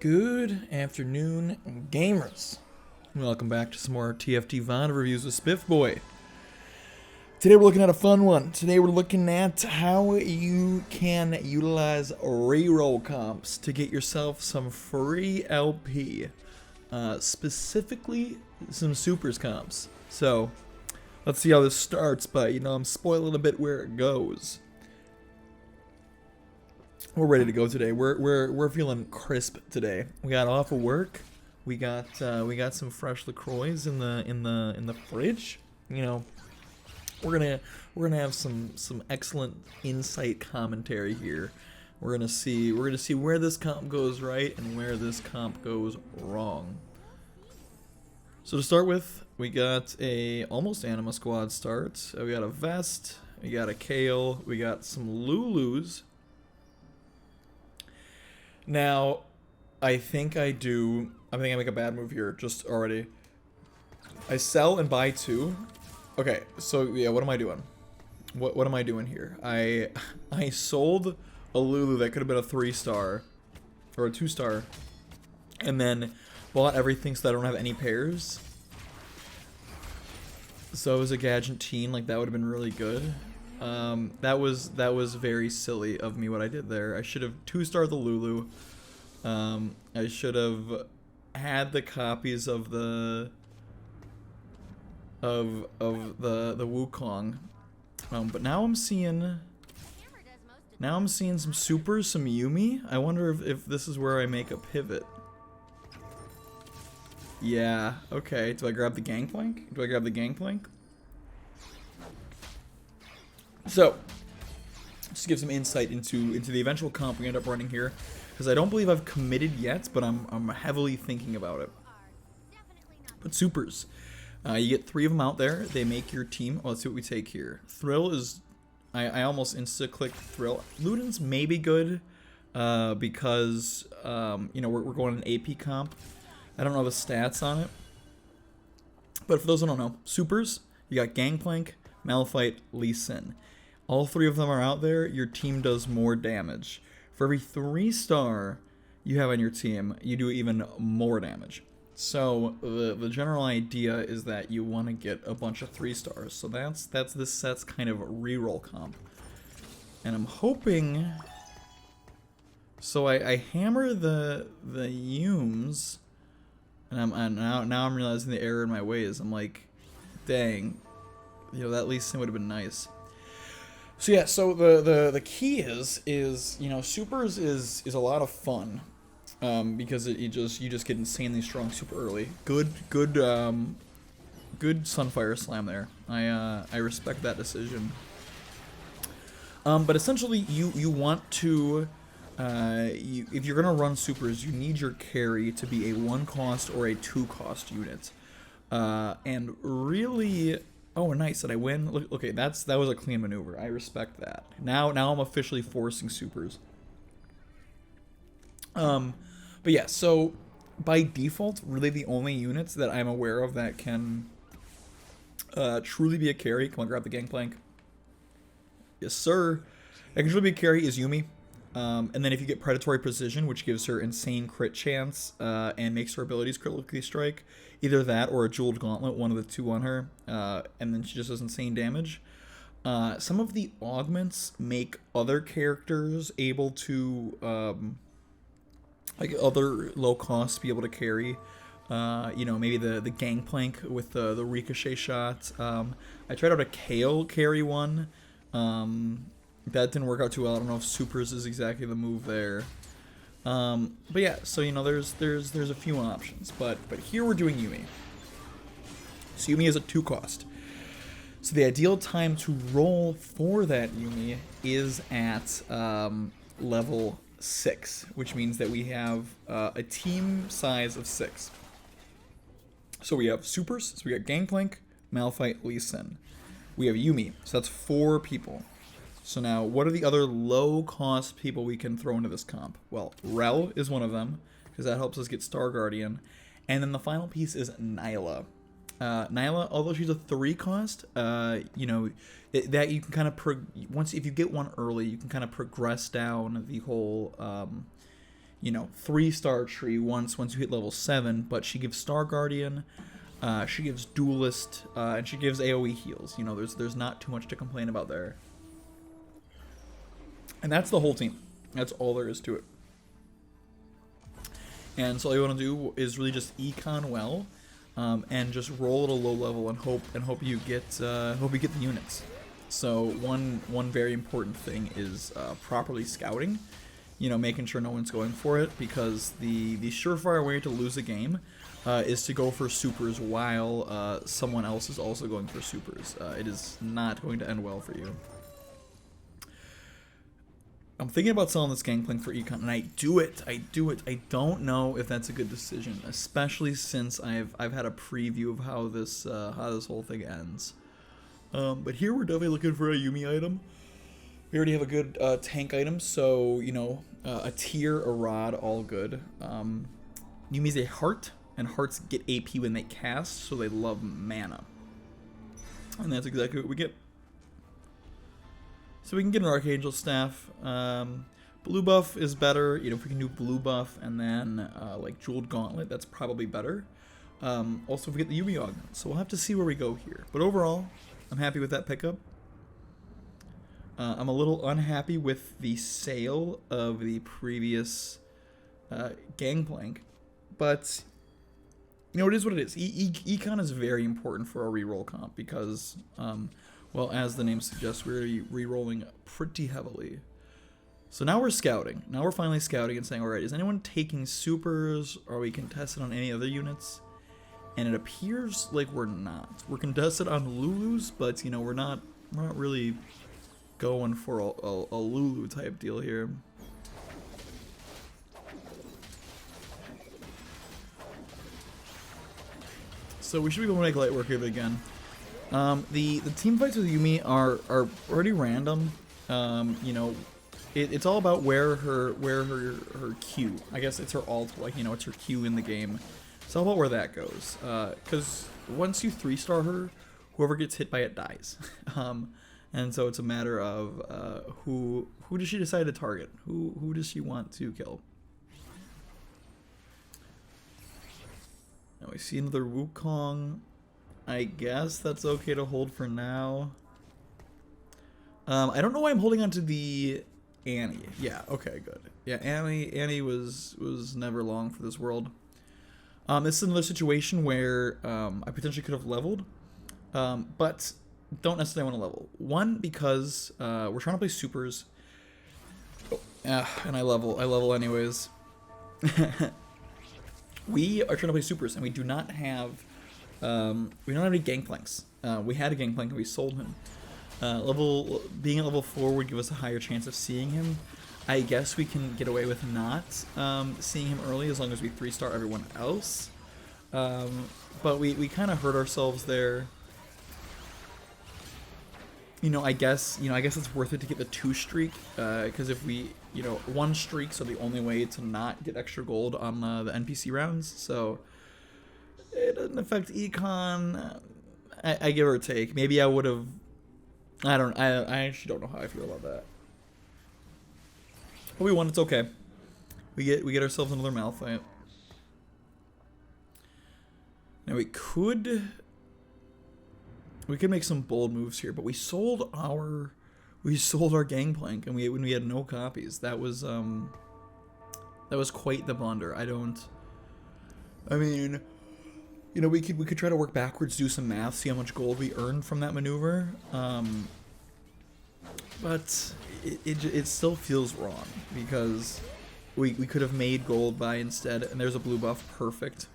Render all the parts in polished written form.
Good afternoon, gamers. Welcome back to some more TFT VOD reviews with Spiff Boy. Today we're looking at a fun one. Today we're looking at how you can utilize reroll comps to get yourself some free LP. Specifically, some supers comps. So, let's see how this starts, but I'm spoiling a bit where it goes. We're ready to go today. We're feeling crisp today. We got off of work. We got some fresh LaCroix in the fridge. We're gonna have some excellent insight commentary here. We're gonna see where this comp goes right and where this comp goes wrong. So to start with, we got a almost Anima Squad start. We got a Vest. We got a Kale. We got some Lulus. Now, I think I make a bad move here, just already. I sell and buy two. Okay, so yeah, what am I doing? What am I doing here? I sold a Lulu that could have been a 3-star, or a 2-star, and then bought everything so that I don't have any pairs. So it was a Gadget teen, like that would have been really good. That was very silly of me what I did there. I should have 2-starred the Lulu. I should have had the copies of the Wukong. But now I'm seeing some supers, some Yuumi. I wonder if this is where I make a pivot. Yeah, okay. Do I grab the Gangplank? So, just to give some insight into the eventual comp we end up running here, because I don't believe I've committed yet, but I'm heavily thinking about it. But supers, you get 3 of them out there. They make your team. Oh, let's see what we take here. Thrill is, I almost insta-click Thrill. Luden's may be good, because we're going an AP comp. I don't know the stats on it, but for those who don't know, supers, you got Gangplank, Malphite, Lee Sin. All 3 of them are out there. Your team does more damage. For every 3-star you have on your team, you do even more damage. So the general idea is that you want to get a bunch of 3-stars. So that's this set's kind of reroll comp. And I'm hoping. So I hammer the Yuums, and now I'm realizing the error in my ways. I'm like, dang, that Lee Sin would have been nice. So yeah, so the key is supers is a lot of fun, because you just get insanely strong super early. Good Sunfire Slam there. I respect that decision. But essentially you want to if you're gonna run supers, you need your carry to be a 1-cost or a 2-cost unit, and really. Oh, nice. Did I win? Look, okay, that was a clean maneuver. I respect that. Now I'm officially forcing supers. But yeah, so by default, really the only units that I'm aware of that can truly be a carry. Come on, grab the Gangplank. Yes, sir. That can truly be a carry is Yuumi. And then if you get Predatory Precision, which gives her insane crit chance and makes her abilities critically strike, either that or a Jeweled Gauntlet, one of the 2 on her, and then she just does insane damage. Some of the augments make other characters able to, like other low costs, be able to carry. Maybe the Gangplank with the Ricochet shot. I tried out a Kale carry one. That didn't work out too well. I don't know if supers is exactly the move there. But yeah, so there's a few options, but here we're doing Yuumi. So Yuumi is a 2-cost. So the ideal time to roll for that Yuumi is at level 6, which means that we have a team size of 6. So we have supers. So we got Gangplank, Malphite, Lee Sin. We have Yuumi. So that's 4 people. So now, what are the other low-cost people we can throw into this comp? Well, Rel is one of them, because that helps us get Star Guardian. And then the final piece is Nyla. Nyla, although she's a 3-cost, that you can kind of if you get one early, you can kind of progress down the whole you know, 3-star tree once you hit level 7, but she gives Star Guardian, she gives Duelist, and she gives AoE heals. You know, there's not too much to complain about there. And that's the whole team. That's all there is to it. And so all you want to do is really just econ well, and just roll at a low level and hope you get the units. So one very important thing is properly scouting. You know, making sure no one's going for it, because the surefire way to lose a game is to go for supers while someone else is also going for supers. It is not going to end well for you. I'm thinking about selling this Gangplank for econ, and I do it. I don't know if that's a good decision, especially since I've had a preview of how this whole thing ends. But here we're definitely looking for a Yuumi item. We already have a good tank item, so you know, a tier, a rod, all good. Yuumi's a heart, and hearts get AP when they cast, so they love mana, and that's exactly what we get. So we can get an Archangel Staff. Blue buff is better. You know, if we can do blue buff and then like Jeweled Gauntlet, that's probably better. Also, if we get the Yuumi Augment. So we'll have to see where we go here. But overall, I'm happy with that pickup. I'm a little unhappy with the sale of the previous Gangplank. But, you know, it is what it is. Econ is very important for our reroll comp because... well, as the name suggests, we're re-rolling pretty heavily. So now we're scouting. Now we're finally scouting and saying, alright, is anyone taking supers? Are we contested on any other units? And it appears like we're not. We're contested on Lulus, but, you know, we're not really going for a Lulu type deal here. So we should be able to make light work of it again. The team fights with Yuumi are pretty random. You know, it's all about where her Q. I guess it's her alt, like, you know, it's her Q in the game. It's all about where that goes. Because once you 3-star her, whoever gets hit by it dies. And so it's a matter of who does she decide to target? Who does she want to kill? Now we see another Wukong. I guess that's okay to hold for now. I don't know why I'm holding on to the Annie. Yeah, okay, good. Yeah, Annie was never long for this world. This is another situation where I potentially could have leveled, but don't necessarily want to level. One, because we're trying to play supers. Oh, and I level anyways. We are trying to play supers, and we do not have we don't have any Gangplanks. We had a Gangplank and we sold him. Being at level 4 would give us a higher chance of seeing him. I guess we can get away with not seeing him early as long as we 3-star everyone else. But we kind of hurt ourselves there. You know, I guess it's worth it to get the 2 streak, because if we, you know, 1 streaks are the only way to not get extra gold on the NPC rounds. So it doesn't affect econ. I give or take. Maybe I would have. I actually don't know how I feel about that. But we won. It's okay. We get ourselves another Malphite. Now we could make some bold moves here, but we sold our Gangplank and we had no copies. That was quite the blunder. I mean, you know, we could try to work backwards, do some math, see how much gold we earned from that maneuver. But it still feels wrong because we could have made gold by instead, and there's a blue buff, perfect.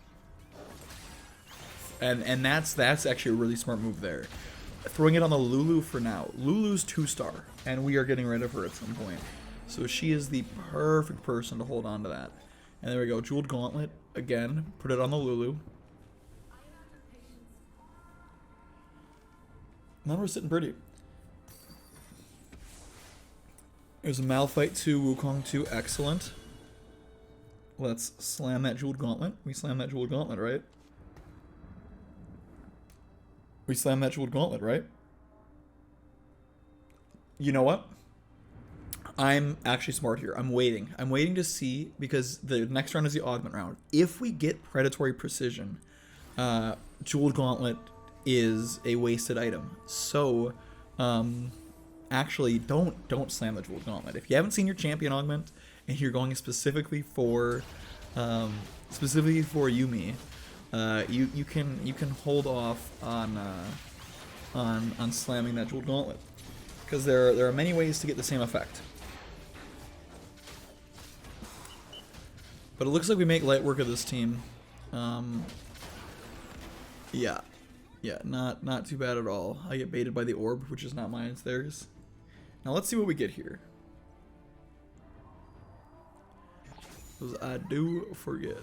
And that's actually a really smart move there. Throwing it on the Lulu for now. Lulu's 2-star, and we are getting rid of her at some point. So she is the perfect person to hold on to that. And there we go, Jeweled Gauntlet again. Put it on the Lulu. Now we're sitting pretty. There's a Malphite 2, Wukong 2, excellent. Let's slam that Jeweled Gauntlet. We slam that Jeweled Gauntlet, right? We slam that Jeweled Gauntlet, right? You know what? I'm actually smart here. I'm waiting. I'm waiting to see, because the next round is the augment round. If we get predatory precision, Jeweled Gauntlet is a wasted item. So, actually, don't slam the Jeweled Gauntlet. If you haven't seen your champion augment and you're going specifically for Yuumi, you can hold off on slamming that Jeweled Gauntlet, because there are many ways to get the same effect. But it looks like we make light work of this team. Yeah, not too bad at all. I get baited by the orb, which is not mine, it's theirs. Now let's see what we get here. Because I do forget.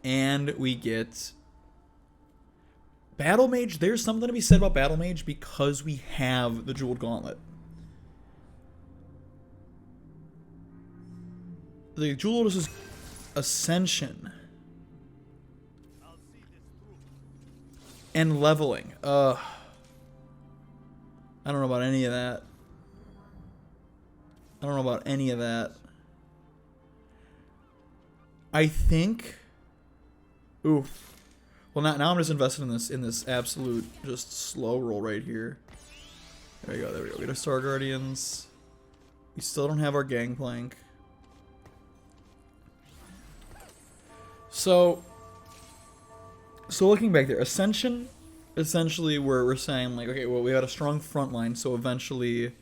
And we get Battle Mage. There's something to be said about Battle Mage because we have the Jeweled Gauntlet. The Jeweled is Ascension. And leveling. I don't know about any of that. I don't know about any of that. I think... Oof. Well, now I'm just invested in this absolute just slow roll right here. There we go. We get our Star Guardians. We still don't have our Gangplank. So looking back there, Ascension, essentially we're saying like, okay, well, we had a strong front line, so eventually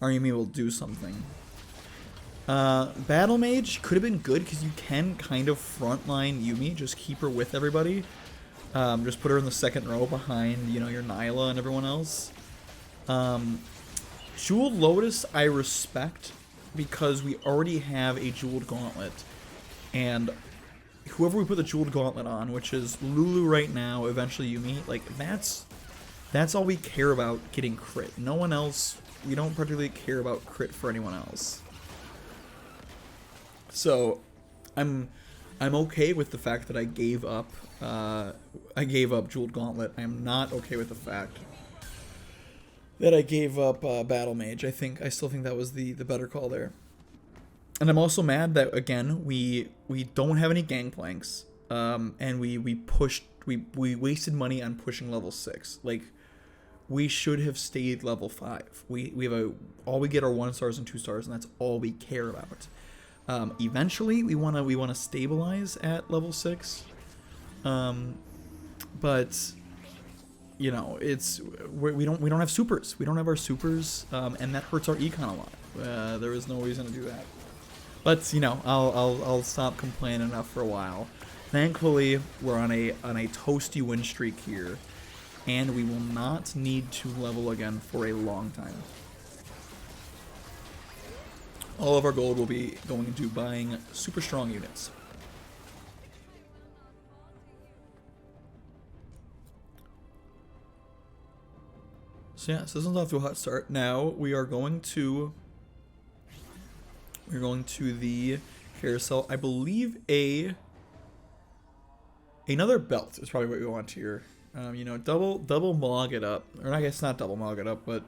our Yuumi will do something. Battle Mage could have been good because you can kind of frontline Yuumi, just keep her with everybody. Just put her in the second row behind, you know, your Nyla and everyone else. Jeweled Lotus I respect because we already have a Jeweled Gauntlet. And whoever we put the Jeweled Gauntlet on, which is Lulu right now, eventually Yuumi, like that's all we care about getting crit. No one else, we don't particularly care about crit for anyone else. So I'm okay with the fact that I gave up Jeweled Gauntlet. I am not okay with the fact that I gave up Battle Mage. I still think that was the better call there. And I'm also mad that, again, we don't have any Gangplanks, and we wasted money on pushing level 6. Like, we should have stayed level 5. We have all we get are 1 stars and 2 stars, and that's all we care about. Eventually we wanna stabilize at level 6, but you know, we don't have supers. We don't have our supers, and that hurts our econ a lot. There is no reason to do that. But you know, I'll stop complaining enough for a while. Thankfully, we're on a toasty win streak here, and we will not need to level again for a long time. All of our gold will be going into buying super strong units. So yeah, so this one's off to a hot start. Now we are going to the carousel. I believe another belt is probably what we want here. You know, double mog it up, or I guess not double mog it up, but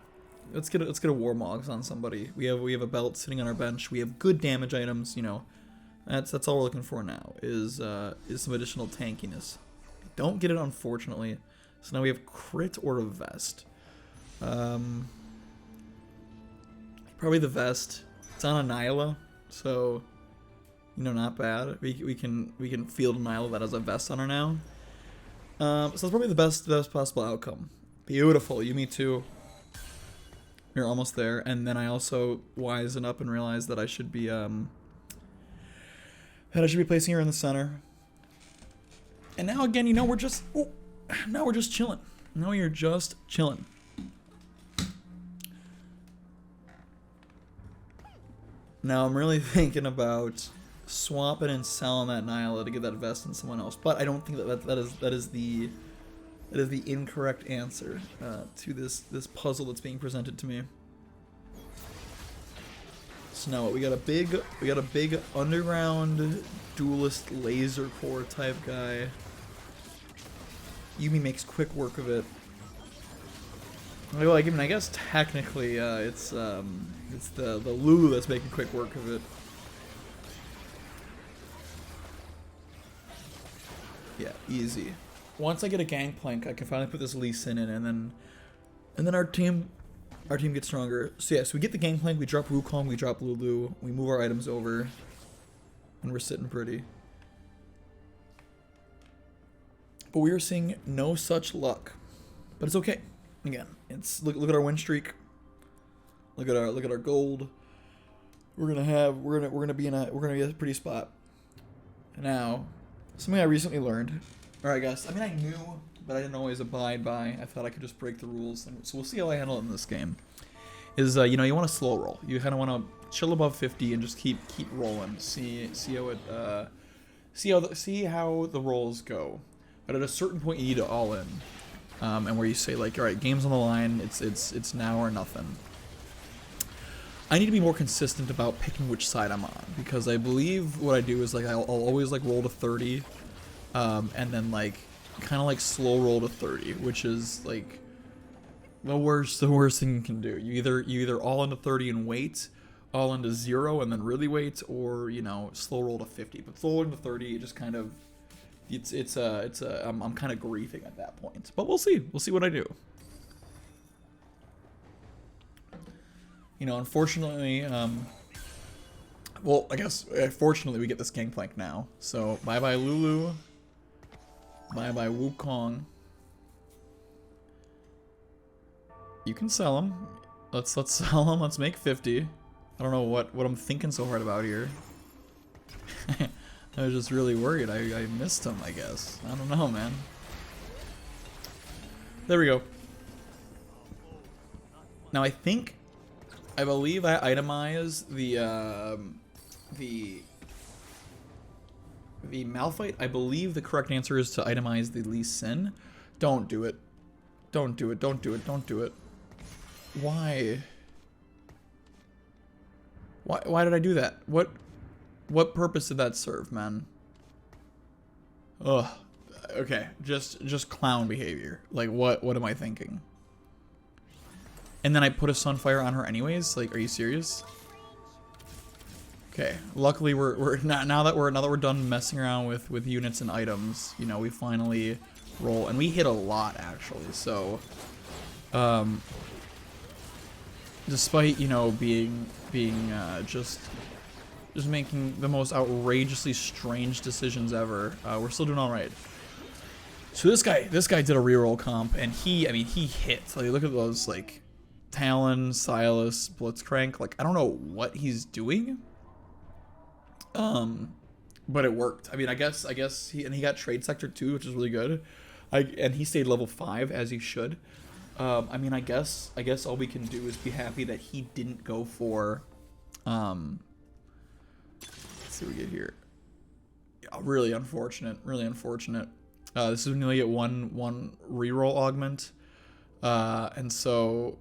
let's get a war mogs on somebody. We have a belt sitting on our bench. We have good damage items. You know, that's all we're looking for now is some additional tankiness. Don't get it, unfortunately. So now we have crit or a vest. Probably the vest. It's on a Nyla, so you know, not bad. We can field a Nyla that has a vest on her now. So that's probably the best possible outcome. Beautiful, Yuumi too. You're almost there, and then I also wisen up and realized that I should be placing her in the center. And now again, you know, we're just chilling. Now you're just chilling. Now I'm really thinking about swapping and selling that Nyla to get that vest in someone else, but I don't think that is the incorrect answer to this puzzle that's being presented to me. So now what, we got a big underground duelist laser core type guy. Yuumi makes quick work of it. Like, I mean, I guess technically, it's the Lulu that's making quick work of it. Yeah, easy. Once I get a Gangplank, I can finally put this Lee Sin in, and then our team gets stronger. So yeah, so we get the Gangplank, we drop Wukong, we drop Lulu, we move our items over, and we're sitting pretty. But we are seeing no such luck. But it's okay. Again, it's look at our win streak. Look at our gold. We're gonna be in a pretty spot. Now, something I recently learned, or I guess, I mean I knew, but I didn't always abide by. I thought I could just break the rules. So we'll see how I handle it in this game. Is you know, you want to slow roll. You kind of want to chill above 50 and just keep rolling. See how the rolls go. But at a certain point, you need to all in, and where you say like, all right, game's on the line. It's now or nothing. I need to be more consistent about picking which side I'm on, because I believe what I do is like I'll always like roll to 30, and then like kind of like slow roll to 30, which is like the worst thing you can do. You either all into 30 and wait, all into 0 and then really wait, or you know, slow roll to 50. But slow into 30, it just kind of I'm kind of griefing at that point. But we'll see what I do. You know, unfortunately, well, I guess, fortunately we get this Gangplank now. So, bye-bye Lulu. Bye-bye Wukong. You can sell them. Let's sell them. Let's make 50. I don't know what I'm thinking so hard about here. I was just really worried. I missed him, I guess. I don't know, man. There we go. Now, I believe I itemize the Malphite. I believe the correct answer is to itemize the Lee Sin. Don't do it. Don't do it. Don't do it. Don't do it. Why? Why did I do that? What purpose did that serve, man? Ugh. Okay, just clown behavior. Like what am I thinking? And then I put a Sunfire on her anyways? Like, are you serious? Okay, luckily we're now that we're done messing around with units and items, you know, we finally roll, and we hit a lot actually. So despite, you know, being just making the most outrageously strange decisions ever, we're still doing all right. So this guy did a reroll comp, and he hit. Like, look at those, like, Talon, Silas, Blitzcrank. Like, I don't know what he's doing, but it worked. I mean, I guess he got trade sector too, which is really good. And he stayed level 5 as he should. I mean, I guess all we can do is be happy that he didn't go for. Let's see what we get here. Yeah, really unfortunate. Really unfortunate. This is when you only get one reroll augment, and so,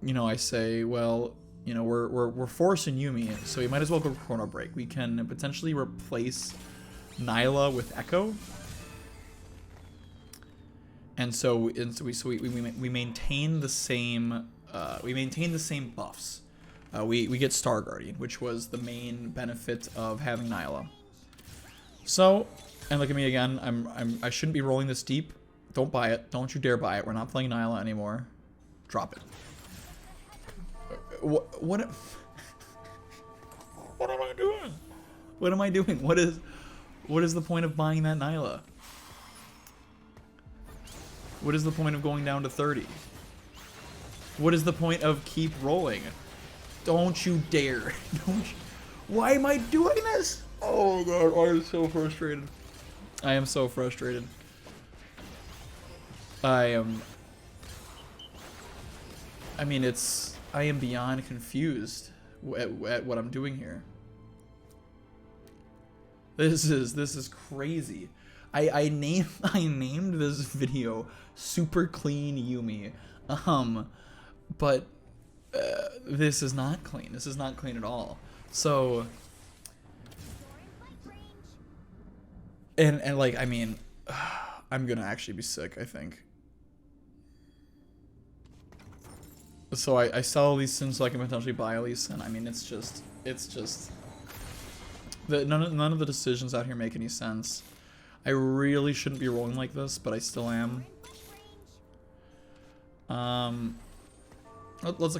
you know, I say, well, you know, we're forcing Yuumi, so we might as well go Chrono Break. We can potentially replace Nyla with Echo, and so we maintain the same buffs. We get Star Guardian, which was the main benefit of having Nyla. So, and look at me again. I shouldn't be rolling this deep. Don't buy it. Don't you dare buy it. We're not playing Nyla anymore. Drop it. What am I doing? What am I doing? What is the point of buying that Nyla? What is the point of going down to 30? What is the point of keep rolling? Don't you dare. Don't you. Why am I doing this? Oh god, I am so frustrated. I am so frustrated. I am beyond confused at what I'm doing here. This is crazy. I named this video Super Clean Yuumi. But this is not clean. This is not clean at all. So, and like, I mean, I'm gonna actually be sick, I think. So I sell these Sins so I can potentially buy a Lee Sin. I mean, it's just none of the decisions out here make any sense. I really shouldn't be rolling like this, but I still am. Let's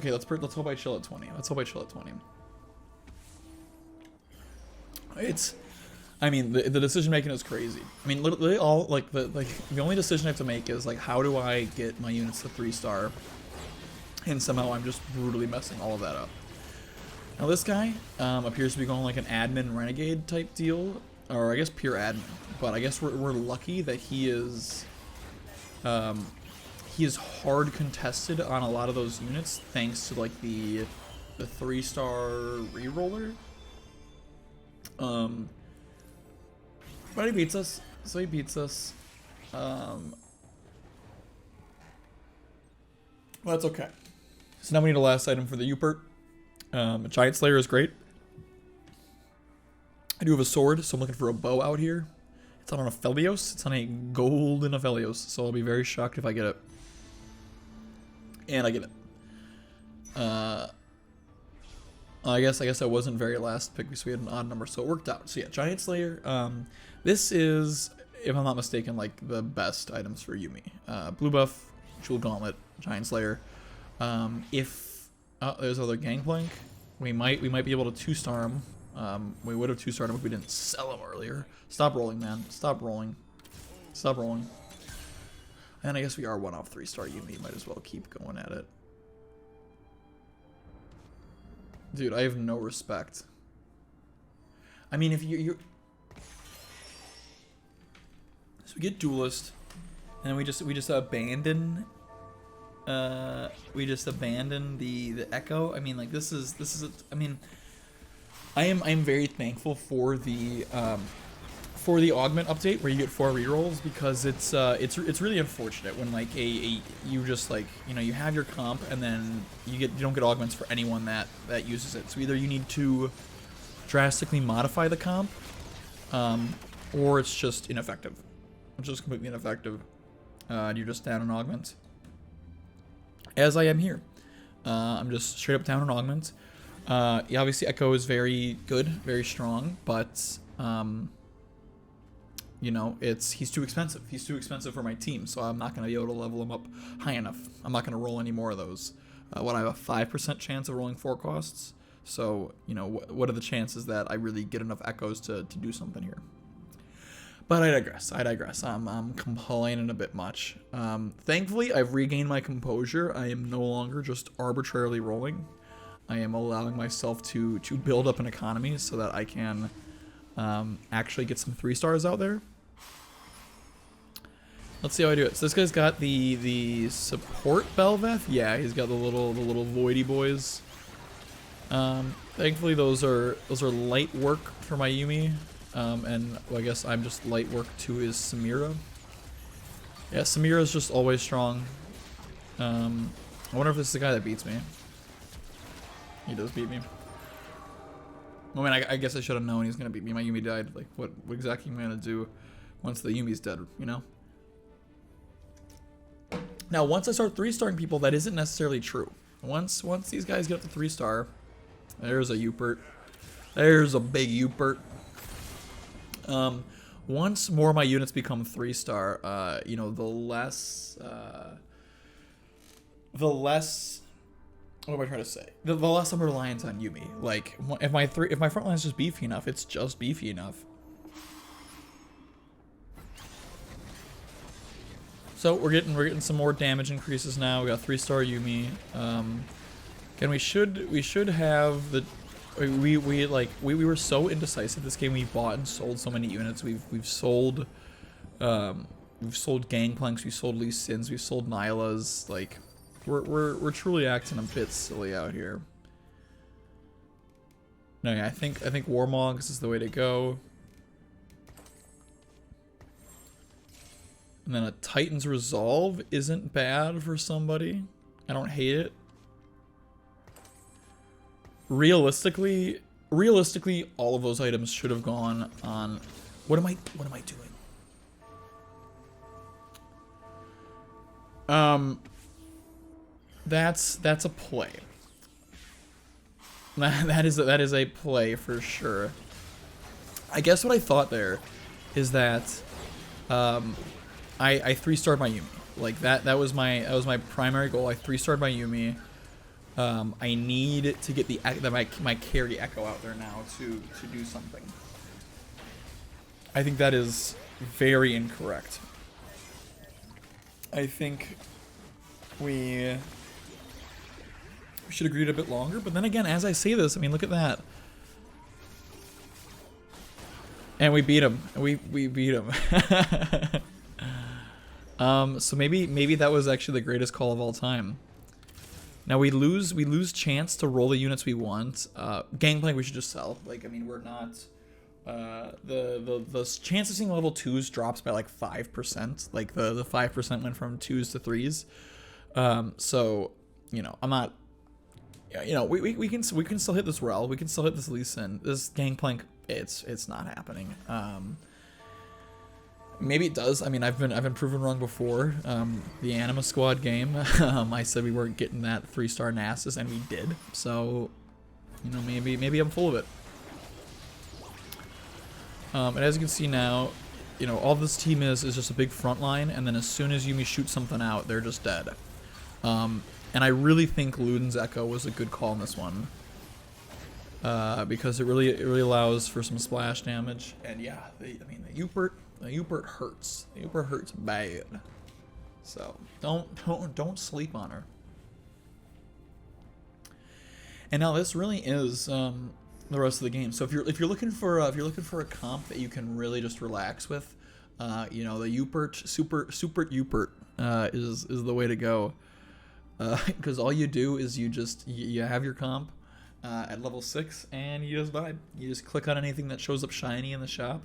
hope I chill at 20. Let's hope I chill at 20. I mean, the decision making is crazy. I mean, literally all the only decision I have to make is like, how do I get my units to 3-star, and somehow I'm just brutally messing all of that up. Now this guy appears to be going like an admin renegade type deal, or I guess pure admin. But I guess we're lucky that he is hard contested on a lot of those units thanks to like the 3-star reroller. But he beats us, so he beats us. Well, that's okay. So now we need a last item for the Upert. Giant Slayer is great. I do have a sword, so I'm looking for a bow out here. It's on an Aphelios. It's on a golden Aphelios, so I'll be very shocked if I get it. And I get it. I guess I wasn't very last pick because we had an odd number, so it worked out. So yeah, Giant Slayer. This is, if I'm not mistaken, like the best items for Yuumi. Blue buff, Jewel Gauntlet, Giant Slayer. If there's other Gangplank, we might be able to 2-star him. We would have 2-starred him if we didn't sell him earlier. Stop rolling, man. Stop rolling. Stop rolling. And I guess we are 1 off 3-star Yuumi. Might as well keep going at it. Dude, I have no respect. I mean, if you're... So we get Duelist, and then we just abandon... we just abandon the Echo. I mean, like, this is I mean... I'm very thankful for the augment update where you get 4 rerolls, because it's really unfortunate when like you just like, you know, you have your comp and then you don't get augments for anyone that uses it. So either you need to drastically modify the comp, or it's just ineffective. It's just completely ineffective. You're just down an augment, as I am here. I'm just straight up down an augment. Yeah, obviously Echo is very good, very strong, but you know, he's too expensive. He's too expensive for my team, so I'm not going to be able to level him up high enough. I'm not going to roll any more of those. I have a 5% chance of rolling 4 costs, so, you know, what are the chances that I really get enough Echoes to do something here? But I digress. I'm complaining a bit much. Thankfully, I've regained my composure. I am no longer just arbitrarily rolling. I am allowing myself to build up an economy so that I can actually get some 3-stars out there. Let's see how I do it. So this guy's got the support Belveth. Yeah, he's got the little voidy boys. Thankfully those are light work for my Yuumi. And well, I guess I'm just light work to his Samira. Yeah, Samira's just always strong. I wonder if this is the guy that beats me. He does beat me. I mean, I guess I should have known he's gonna beat me. My Yuumi died. Like, what exactly am I gonna do once the Yuumi's dead, you know? Now, once I start 3-starring people, that isn't necessarily true. Once these guys get up to 3-star, there's a Upert. There's a big Upert. Once more of my units become 3-star, you know, the less, what am I trying to say? The less I'm reliant on Yuumi. Like, if my front line is just beefy enough, it's just beefy enough. So we're getting some more damage increases now. We got 3-star Yuumi. Again, we should have the. We were so indecisive this game. We bought and sold so many units. We've sold Gangplanks. We sold Lee Sins. We sold Nylas. Like. We're truly acting a bit silly out here. No, yeah, I think Warmogs is the way to go. And then a Titan's Resolve isn't bad for somebody. I don't hate it. Realistically, all of those items should have gone on. What am I doing? That's a play. That is a play for sure. I guess what I thought there is that I 3-starred my Yuumi. Like that was my primary goal. I 3-starred my Yuumi. I need to get my carry Echo out there now to do something. I think that is very incorrect. I think we should have agreed a bit longer, but then again, as I say this, I mean, look at that. And we beat him. We beat him. So maybe that was actually the greatest call of all time. Now we lose chance to roll the units we want. Gangplank we should just sell. Like, I mean, we're not the chance of seeing level 2s drops by like 5%. Like the 5% went from 2s to 3s. So, you know, I'm not, you know, we can still hit this Rel. We can still hit this Lee Sin. This Gangplank, it's not happening. Maybe it does. I mean, I've been proven wrong before. The Anima Squad game, I said we weren't getting that 3-star Nasus, and we did. So, you know, maybe I'm full of it. And as you can see now, you know, all this team is just a big front line, and then as soon as Yuumi shoots something out, they're just dead. And I really think Luden's Echo was a good call in this one. Because it really allows for some splash damage. And yeah, I mean, the Yupert hurts. The Yupert hurts bad. So don't sleep on her. And now this really is the rest of the game. So if you're looking for a comp that you can really just relax with, you know, the Yupert super Yupert is the way to go. Because all you do is you have your comp at level 6 and you just vibe. You just click on anything that shows up shiny in the shop.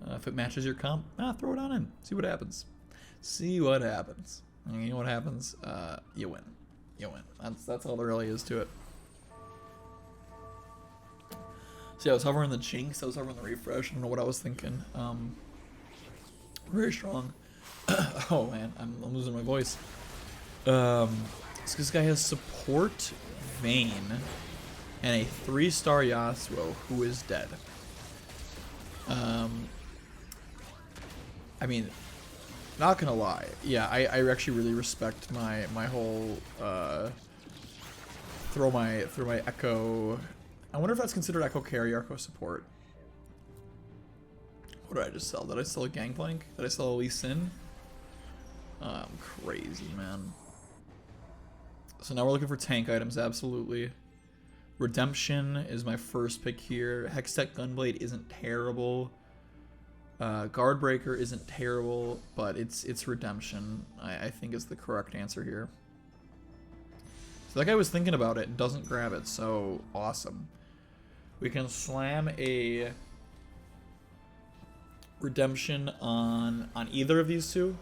If it matches your comp, throw it on in. See what happens. See what happens. And you know what happens? You win. You win. That's all there really is to it. So yeah, I was hovering the Jinx. I was hovering the Refresh. I don't know what I was thinking. Very strong. Oh man, I'm losing my voice. This guy has support Vayne and a 3-star Yasuo who is dead. I mean, not gonna lie, yeah, I actually really respect my whole throw my Echo. I wonder if that's considered Echo carry or Echo support. What did I just sell? Did I sell a Gangplank? Did I sell a Lee Sin? I'm crazy, man. So now we're looking for tank items, absolutely. Redemption is my first pick here. Hextech Gunblade isn't terrible. Guardbreaker isn't terrible, but it's Redemption, I think is the correct answer here. So that guy was thinking about it and doesn't grab it, so awesome. We can slam a Redemption on either of these two,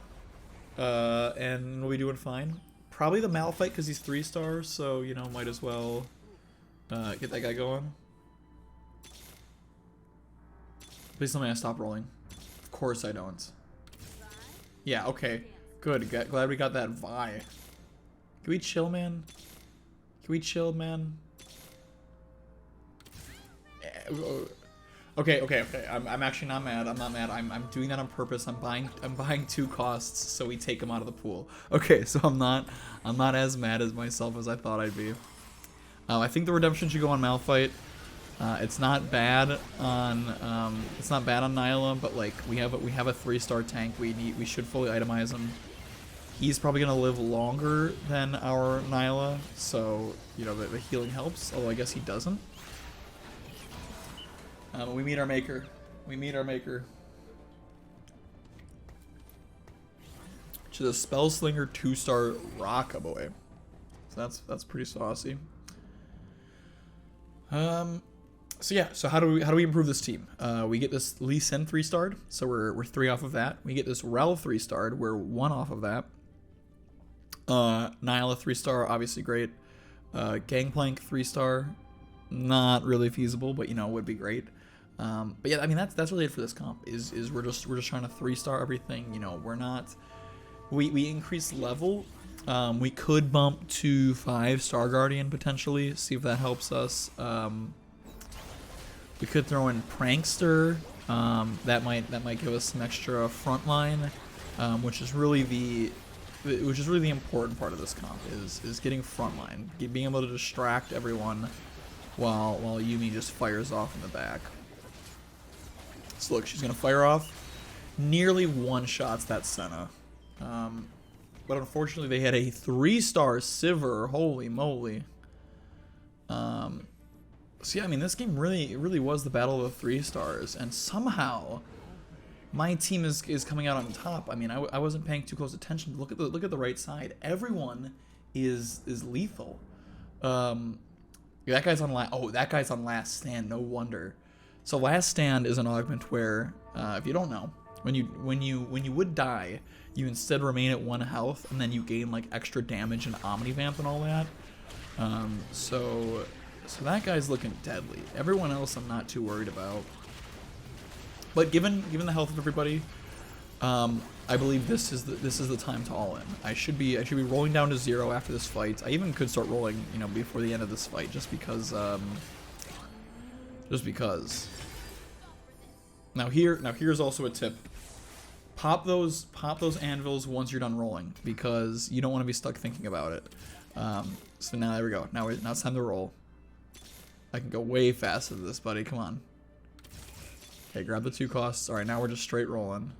and we'll be doing fine. Probably the Malphite because he's 3 stars, so, you know, might as well get that guy going. Please tell me I stop rolling. Of course I don't. Yeah, okay. Good. Glad we got that Vi. Can we chill, man? Can we chill, man? Okay. I'm actually not mad. I'm not mad. I'm doing that on purpose. I'm buying 2 costs so we take them out of the pool. Okay, so I'm not as mad as myself as I thought I'd be. I think the Redemption should go on Malphite. It's not bad on Nyla, but like we have a 3-star tank. We should fully itemize him. He's probably gonna live longer than our Nyla, so you know the healing helps. Although I guess he doesn't. We meet our maker. We meet our maker. Which is a Spellslinger 2-star Rockabye. So that's pretty saucy. So yeah, so how do we improve this team? We get this Lee Sin 3-starred, so we're 3 off of that. We get this Rel 3-starred, we're 1 off of that. Nyla 3-star, obviously great. Gangplank 3-star, not really feasible, but you know would be great. But yeah, I mean that's really it for this comp. Is we're just trying to 3-star everything. You know, we're not. We increase level, We could bump to 5 Star Guardian potentially, see if that helps us. We could throw in Prankster. That might give us some extra frontline, which is really the important part of this comp is getting frontline, being able to distract everyone while Yuumi just fires off in the back. So look, she's gonna fire off. Nearly one-shots that Senna. But unfortunately they had a 3-star Sivir. Holy moly. So yeah, I mean, this game really was the battle of the 3 stars, and somehow my team is coming out on top. I mean, I wasn't paying too close attention. Look at the right side. Everyone is lethal. That guy's on that guy's on Last Stand. No wonder. So Last Stand is an augment where, if you don't know, when you would die, you instead remain at 1 health, and then you gain like extra damage and Omnivamp and all that. So that guy's looking deadly. Everyone else I'm not too worried about. But given the health of everybody, I believe this is the time to all in. I should be rolling down to 0 after this fight. I even could start rolling, you know, before the end of this fight, just because. Now here's also a tip. Pop those anvils once you're done rolling, because you don't want to be stuck thinking about it. So now there we go. Now it's time to roll. I can go way faster than this, buddy. Come on. Okay, grab the 2 costs. Alright, now we're just straight rolling.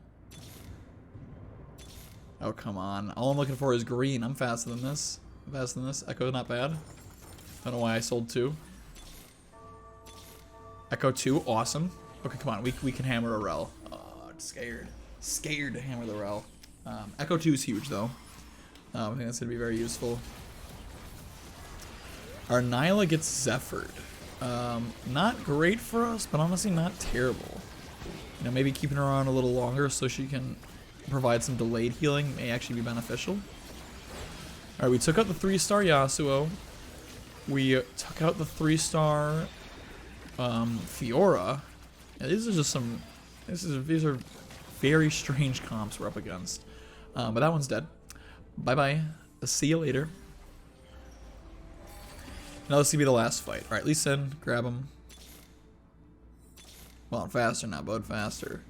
Oh, come on. All I'm looking for is green. I'm faster than this. Echo, not bad. Don't know why I sold 2. Echo 2, awesome. Okay, come on. We can hammer a rel. Oh, I'm scared. Scared to hammer the rel. Echo 2 is huge, though. I think that's going to be very useful. Our Nyla gets Zephyred. Not great for us, but honestly not terrible. You know, maybe keeping her on a little longer so she can provide some delayed healing may actually be beneficial. Alright, we took out the 3-star Yasuo. We took out the 3-star Fiora. Yeah, these are very strange comps we're up against. But that one's dead. Bye-bye. See you later. Now this will be the last fight. Alright, Lee Sin, grab him. Well, faster now, bud, faster.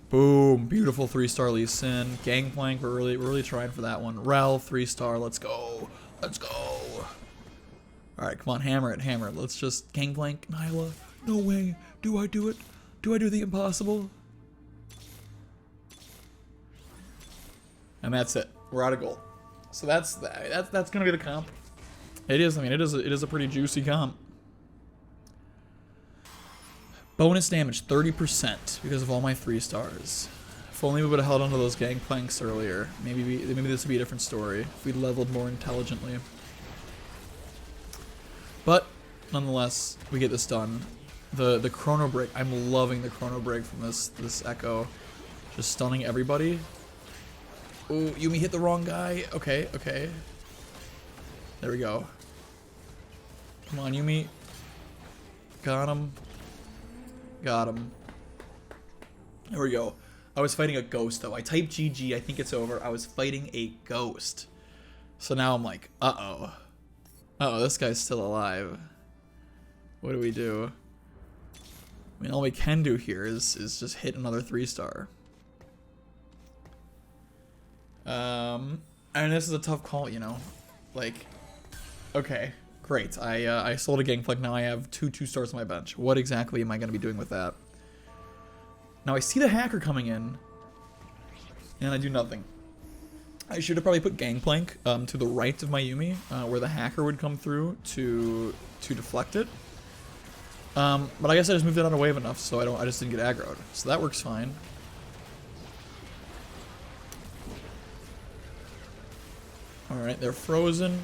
Boom, beautiful 3-star Lee Sin. Gangplank, we're really trying for that one. Rel, 3-star, let's go. Let's go. Alright, come on, hammer it. Let's just Gangplank, Nyla. No way. Do I do it? Do I do the impossible? And that's it. We're out of gold. So that's gonna be the comp. It is. I mean, it is a pretty juicy comp. Bonus damage 30% because of all my 3 stars. If only we would have held onto those gangplanks earlier. Maybe this would be a different story if we leveled more intelligently. But nonetheless, we get this done. The chrono break. I'm loving the chrono break from this Echo, just stunning everybody. Ooh, Yuumi hit the wrong guy. Okay. There we go. Come on, Yuumi. Got him. There we go. I was fighting a ghost, though. I typed GG. I think it's over. I was fighting a ghost. So now I'm like, uh-oh. Uh-oh, this guy's still alive. What do we do? I mean, all we can do here is just hit another 3-star. I mean, this is a tough call, you know? Like, okay, great. I sold a Gangplank, now I have 2 stars on my bench. What exactly am I going to be doing with that? Now I see the hacker coming in, and I do nothing. I should have probably put Gangplank to the right of my Yuumi, where the hacker would come through to deflect it. But I guess I just moved it out of wave enough, so I just didn't get aggroed. So that works fine. Alright, they're frozen.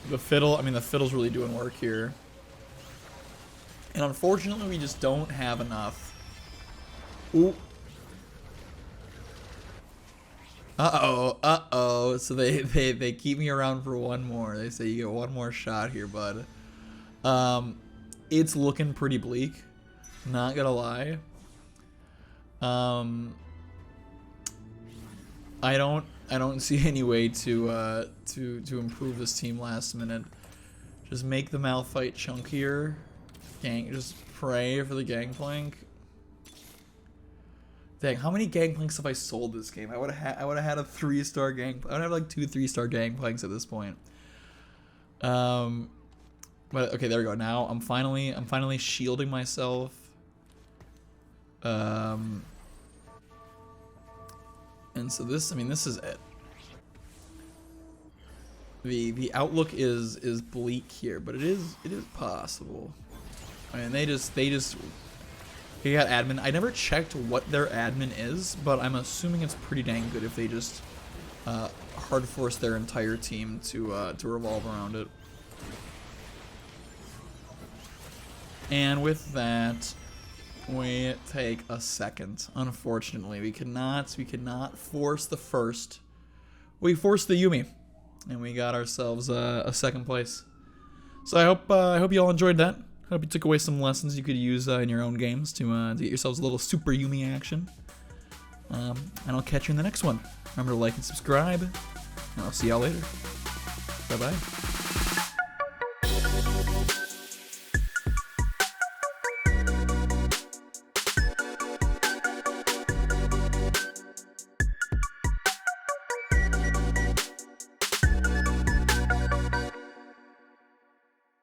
The fiddle's really doing work here. And unfortunately, we just don't have enough. Ooh. Uh-oh. So they keep me around for one more. They say you get one more shot here, bud. It's looking pretty bleak. Not gonna lie. I I don't see any way to improve this team last minute. Just make the Malphite chunkier. Just pray for the Gangplank. Dang, how many Gangplanks have I sold this game? I would have had a 3-star gang. I would have like 2 3-star Gangplanks at this point. But okay, there we go. Now I'm finally shielding myself. And so this, I mean, this is it. The outlook is bleak here, but it is possible. I mean, they got admin. I never checked what their admin is, but I'm assuming it's pretty dang good if they just hard force their entire team to revolve around it. And with that, we take a second. Unfortunately, we could not force the first. We forced the Yuumi, and we got ourselves a second place. So I hope you all enjoyed that. I hope you took away some lessons you could use in your own games to get yourselves a little super Yuumi action. And I'll catch you in the next one. Remember to like and subscribe, and I'll see y'all later. Bye bye.